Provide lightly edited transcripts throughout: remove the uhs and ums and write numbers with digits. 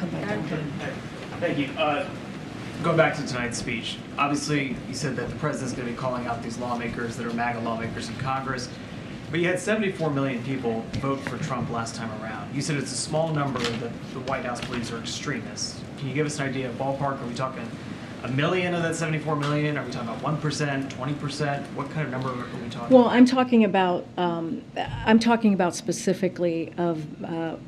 come back down. Thank you. Going back to tonight's speech, obviously you said that the president's going to be calling out these lawmakers that are MAGA lawmakers in Congress, but you had 74 million people vote for Trump last time around. You said it's a small number that the White House believes are extremists. Can you give us an idea of ballpark? Are we talking a million of that 74 million? Are we talking about 1%, 20%? What kind of number are we talking Well, about? I'm talking about specifically of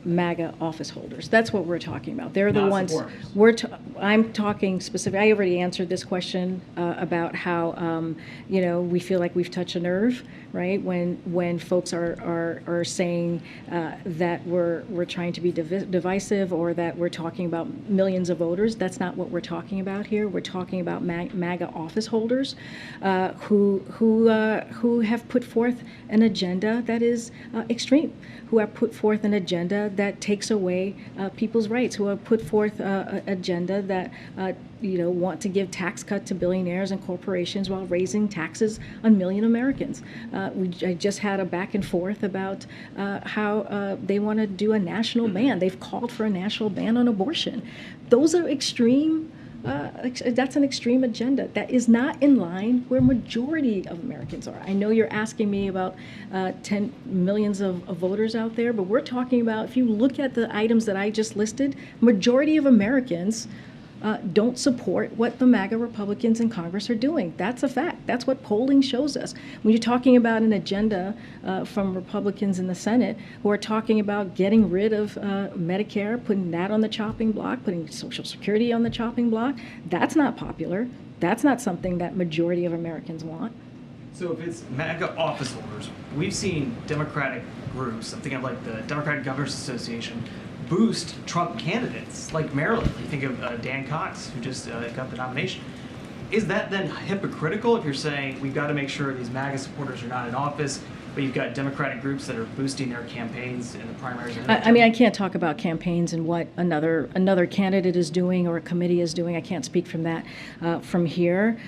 MAGA office holders. That's what we're talking about. They're the Not ones. supporters. I'm talking specific. I already answered this question about how we feel like we've touched a nerve, right? When folks are saying that we're trying to be divisive, or that we're talking about millions of voters. That's not what we're talking about here. We're talking about MAGA office holders who have put forth an agenda that is extreme, who have put forth an agenda that takes away people's rights, who have put forth an agenda that want to give tax cut to billionaires and corporations while raising taxes on million Americans. I just had a back and forth about how they want to do a national ban. They've called for a national ban on abortion. Those are extreme. That's an extreme agenda that is not in line where majority of Americans are. I know you're asking me about 10 millions of voters out there, but we're talking about, if you look at the items that I just listed, majority of Americans don't support what the MAGA Republicans in Congress are doing. That's a fact. That's what polling shows us. When you're talking about an agenda from Republicans in the Senate who are talking about getting rid of Medicare, putting that on the chopping block, putting Social Security on the chopping block, that's not popular. That's not something that majority of Americans want. So if it's MAGA office holders, we've seen Democratic groups, I'm thinking of like the Democratic Governors Association, boost Trump candidates like Maryland. You think of Dan Cox, who just got the nomination. Is that then hypocritical if you're saying we've got to make sure these MAGA supporters are not in office, but you've got Democratic groups that are boosting their campaigns in the primaries? I can't talk about campaigns and what another candidate is doing or a committee is doing. I can't speak from that from here.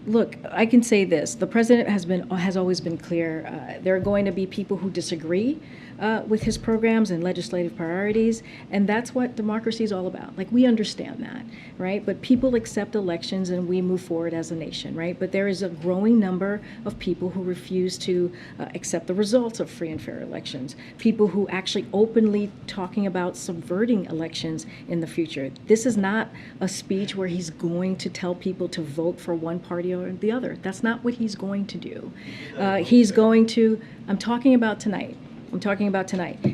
Look, I can say this: the president has always been clear. There are going to be people who disagree with his programs and legislative priorities, and that's what democracy is all about. Like, we understand that, right? But people accept elections and we move forward as a nation, right? But there is a growing number of people who refuse to accept the results of free and fair elections, people who actually openly talking about subverting elections in the future. This is not a speech where he's going to tell people to vote for one party or the other. That's not what he's going to do. He's going to, I'm talking about tonight.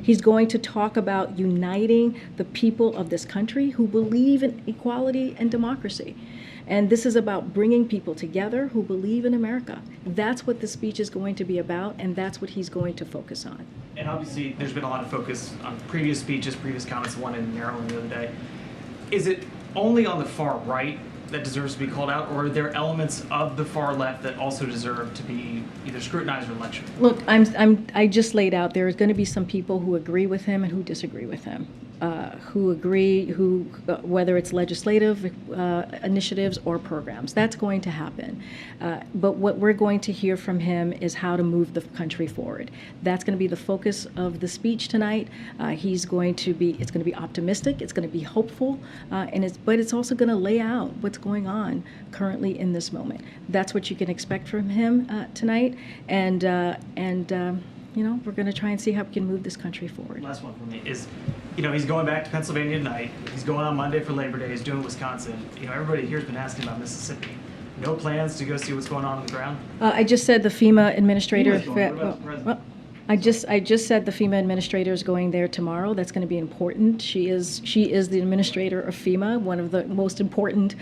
He's going to talk about uniting the people of this country who believe in equality and democracy. And this is about bringing people together who believe in America. That's what the speech is going to be about, and that's what he's going to focus on. And obviously, there's been a lot of focus on previous speeches, previous comments, one in Maryland the other day. Is it only on the far right that deserves to be called out, or are there elements of the far left that also deserve to be either scrutinized or lectured? Look, I just laid out there's going to be some people who agree with him and who disagree with him. Whether it's legislative initiatives or programs, that's going to happen. But what we're going to hear from him is how to move the country forward. That's going to be the focus of the speech tonight. It's going to be optimistic, it's going to be hopeful, but it's also going to lay out what's going on currently in this moment. That's what you can expect from him tonight, and we're going to try and see how we can move this country forward. Last one for me is, he's going back to Pennsylvania tonight. He's going on Monday for Labor Day. He's doing Wisconsin. Everybody here's been asking about Mississippi. No plans to go see what's going on the ground? I just said the FEMA administrator. What about the president? I just said the FEMA administrator is going there tomorrow. That's going to be important. She is the administrator of FEMA, one of the most important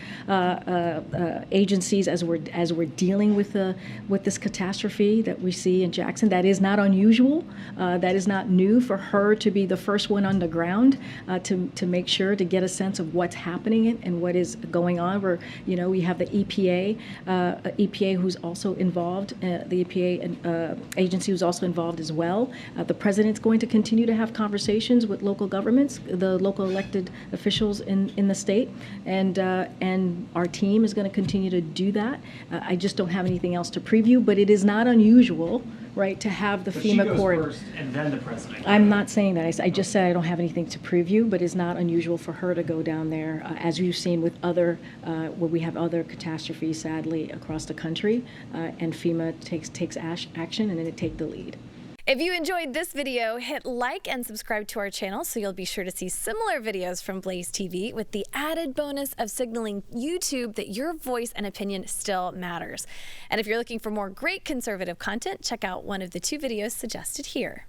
agencies as we're dealing with this catastrophe that we see in Jackson. That is not unusual. That is not new for her to be the first one on the ground to make sure to get a sense of what's happening and what is going on. We have the EPA who's also involved, the EPA agency who's also involved as well. The president's going to continue to have conversations with local governments, the local elected officials in the state, and our team is going to continue to do that. I just don't have anything else to preview, but it is not unusual right, to have the But she FEMA goes court. first, and then the president. I'm not saying that. I just said I don't have anything to prove you, but it's not unusual for her to go down there, as you've seen with other, where we have other catastrophes, sadly, across the country, and FEMA takes action, and then it take the lead. If you enjoyed this video, hit like and subscribe to our channel so you'll be sure to see similar videos from BlazeTV with the added bonus of signaling YouTube that your voice and opinion still matters. And if you're looking for more great conservative content, check out one of the 2 videos suggested here.